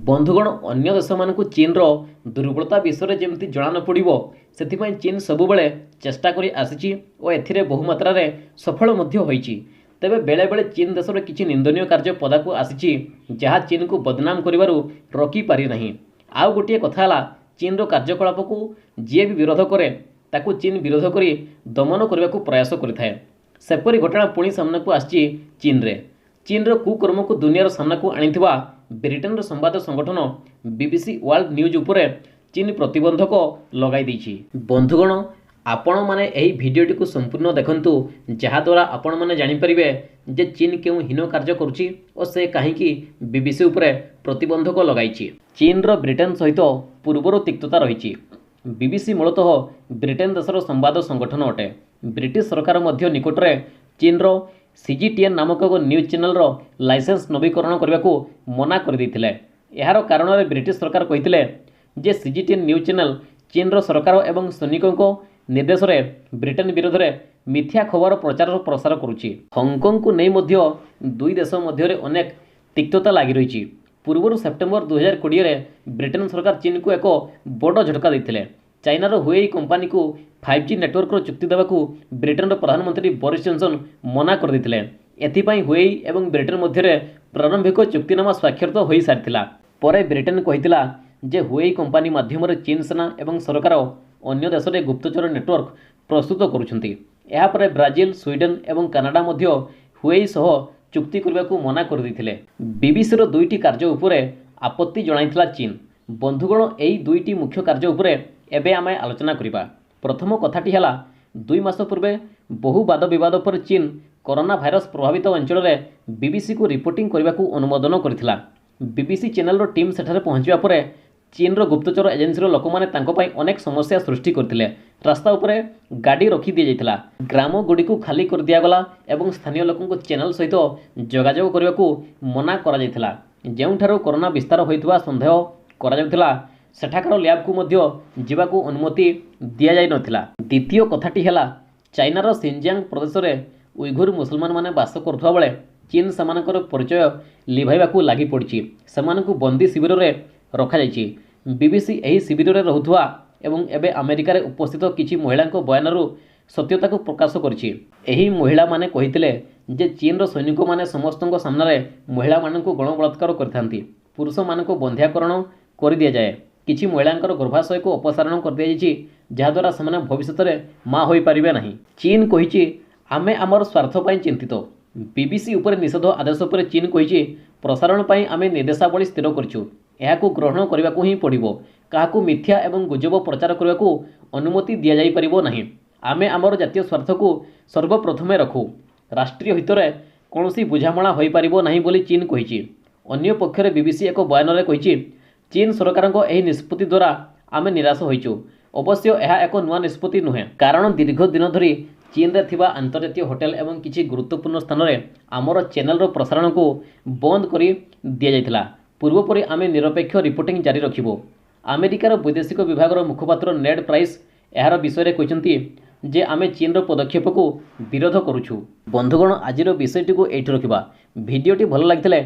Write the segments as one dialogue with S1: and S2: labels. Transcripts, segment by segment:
S1: बंधुगण अन्य देश मानक चीन दुर्बलता विषय में जमी जना न पड़ो से चीन सबुबले चेष्टा कर आसी बहुमात्रा सफल होती तेबे बेले बेले चीन देशर किसी निंदनीय कार्य पदा को आसी जहाँ चीन को बदनाम कर रखी पारि नहीं। आउ गोटे कथा चीन कार्यकलाप को जी भी विरोध करे ताकू चीन विरोध कर दमन करने को प्रयास करें। सेपरी घटना पुणी सामना को आसी चीन कुकर्म को दुनियार सामना को आनी ब्रिटेन संवाद संगठन बीबीसी वर्ल्ड न्यूज उपरे चीन प्रतिबंधक लगाई देछि। बंधुगण आपण माने एही भिडियोटी को संपूर्ण देखंतु जहाद्वारा आपण माने जानि परिबे जे चीन केउ हीन कार्य करुछि और से काहीकि बीबीसी उपरे प्रतिबंधक लगाइछि। चीन रो ब्रिटेन सहित पूर्वरु तिक्तता रहिछि। बीबीसी मूलतः ब्रिटेन देशर संवाद संगठन अटे। ब्रिटिश सरकार मध्य निकटरे चीन रो सीजीटीएन नामक एक न्यूज चैनल लाइसेंस नवीकरण करने को मना कर देथिले। यार कारण ब्रिटिश सरकार कहिथिले जे सीजीटीएन न्यूज चैनल चीन सरकार एवं सैनिकों को निर्देश में ब्रिटेन विरोध में मिथ्या खबर प्रचार और प्रसार करुछि। हांगकांग को नहीं मध्य दुई देश मध्य अनेक तिक्तता लगी रही। पूर्व सेप्टेम्बर 2020 में ब्रिटेन सरकार चीन को एक बड़ झटका देथिले। चाइनार हुएई कंपनी को 5G नेटवर्क चुक्ति देवाकू ब्रिटेन प्रधानमंत्री बोरिस जॉनसन मना कर देथिले। एथिपाई हुएई एवं ब्रिटेन मध्य प्रारंभिक चुक्तिनामा स्वाक्षरित हो सारी पर ब्रिटेन कहिथिला जे हुएई कंपनी माध्यम चीन सेना एवं सरकार अन्य देश में गुप्तचर नेटवर्क प्रस्तुत करुछंती। या पर ब्राजिल स्वीडेन एवं कनाडा मध्य हुएई सह चुक्ति करने को मना कर देथिले। बीबीसी दुईटी कार्य उपरे आपत्ति जणाइथिला चीन। बंधुगण एई दुईटी मुख्य कार्य उपरे एबे आमे आलोचना करिबा। प्रथम कथाटी है 2 मास पूर्वे बहु वाद विवाद पर चीन कोरोना भाइरस प्रभावित अंचल में बीबीसी को रिपोर्टिंग करने को अनुमोदन करथिला। बीबीसी चैनल टीम सेठारे पहुँचवा पर चीन गुप्तचर एजेन्सी लोक मैंने अनेक समस्या सृष्टि करते। रास्ता उपरे गाड़ी रखी दी जाइथिला। ग्राम गुड़ी को खाली कर दियागला एवं स्थानीय लोक चैनल सहित जोगाजोग करने को मना करा जाइथिला। जेउठारो कोरोना विस्तार होइतबा संदेह करा जाउथिला सेठाकार लैब को मध्य जीवाकू अनुमति दि जाई नथिला। द्वितीय कथाटी है चाइनार सिंजियांग प्रदेश में उइघुर मुसलमान माने बास करुवा बेले चीन सेमानकर परिचय लिभाइबाकू लागि पड़छि। सेमानकू बंदी शिविर में रखा जाइछि। बीबीसी एही शिविर में रहुथुवा एवं एबे अमेरिका रे उपस्थित किछि महिलांको बयानरु सत्यता को प्रकाश करिछि। एही महिला माने कहिथिले जे चीन सैनिक माने समस्तଙ୍କ सामने महिला मानकू गण बलात्कार करथांती। पुरुष मानकू बंध्याकरण कर दिया जाए। किछि महिलांकर गर्भाशय को अपसारण कर दिया जाइछि जहाद्वारा सेमाने भविष्य में माँ हो पारिबे नहीं। चीन कहिछि आमे आमर स्वार्थ पई चिंतित। बीबीसी उपर निषेध आदेश पर चीन कहिछि प्रसारण पई आमे निर्देशावली स्थिर करछु। एहाकू ग्रहण करने को ही पड़ो। काहाकू मिथ्या एवं गुजब प्रचार करने को अनुमति दि जाई परिबो नहीं। आमे आमर जातीय स्वार्थ को सर्वप्रथमे रखू। राष्ट्रीय हित में कौनसी बुझामणा हो पारिबो नहीं बोली चीन कहिछि। अन्य पक्षरे बीबीसी एक बयान में कहिछि चीन सरकार को एही निष्पत्ति द्वारा आमे निराश होइछु। अवश्य यह एक नुआ निष्पत्ति नुहे कारण दीर्घ दिन धरी चीन रे थिबा अंतर्जातीय होटेल एवं किछि गुरुत्वपूर्ण स्थान में आमर चैनल प्रसारण को बंद करी दिया जाइथिला। पूर्वपरि आमे निरपेक्ष रिपोर्टिंग जारी रखिबो। अमेरिकार वैदेशिक विभाग मुखपात्र नेड प्राइस यार विषय कहते जे आमे चीन पदक्षेप को विरोध करुछु। बंधुगण आजिर विषयटी को एठी रखिबा। भिडियोटी भल लागिथिले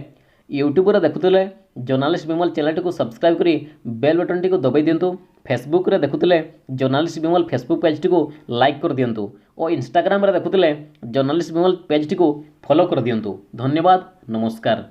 S1: यूट्यूब रे देखुथिले जर्नलिस्ट बिमल चैनल को सब्सक्राइब करी बेल बटन टी को दबाई दिंतु। फेसबुक रे देखुथिले जर्नलिस्ट बिमल फेसबुक पेज टी को लाइक कर दिंतु और इंस्टाग्राम रे देखुथिले जर्नलिस्ट बिमल पेज टी को फॉलो कर दिंतु। धन्यवाद, नमस्कार।